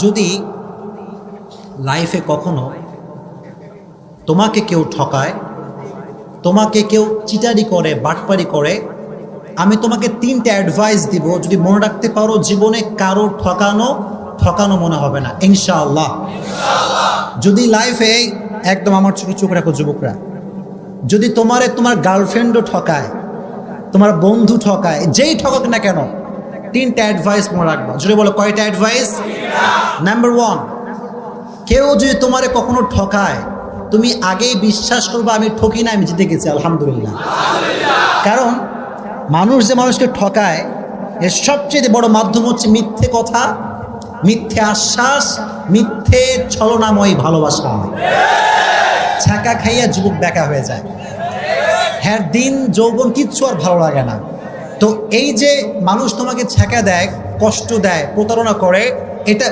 যদি লাইফে কখনো তোমাকে কেউ ঠকায়, তোমাকে কেউ চিটারি করে, বাটপারি করে, আমি তোমাকে 3টা অ্যাডভাইস দিব। যদি মনে রাখতে পারো, জীবনে কারো ঠকানো মনে হবে না ইনশাআল্লাহ। যদি লাইফে একদম আমার চোখে চোখ রাখো যুবকরা, যদি তোমার গার্লফ্রেন্ডও ঠকায়, তোমার বন্ধু ঠকায়, যেই ঠকাক না কেন, 3টা অ্যাডভাইস মনে রাখবা। যদি বলো কয়টা অ্যাডভাইস? নাম্বার 1, কেউ যদি তোমারে কখনো ঠকায়, তুমি আগেই বিশ্বাস করবে আমি ঠকি না, আমি জিতে গেছি আলহামদুলিল্লাহ। কারণ মানুষ যে মানুষকে ঠকায়, এর সবচেয়ে বড় মাধ্যম হচ্ছে মিথ্যে কথা, মিথ্যে আশ্বাস, মিথ্যে ছলনাময়ী ভালোবাসা। ছ্যাঁকা খাইয়া যুবক বেকা হয়ে যায়, হ্যাঁ, দিন যৌবন কিচ্ছু আর ভালো লাগে না। তো এই যে মানুষ তোমাকে ছ্যাঁকা দেয়, কষ্ট দেয়, প্রতারণা করে, এটা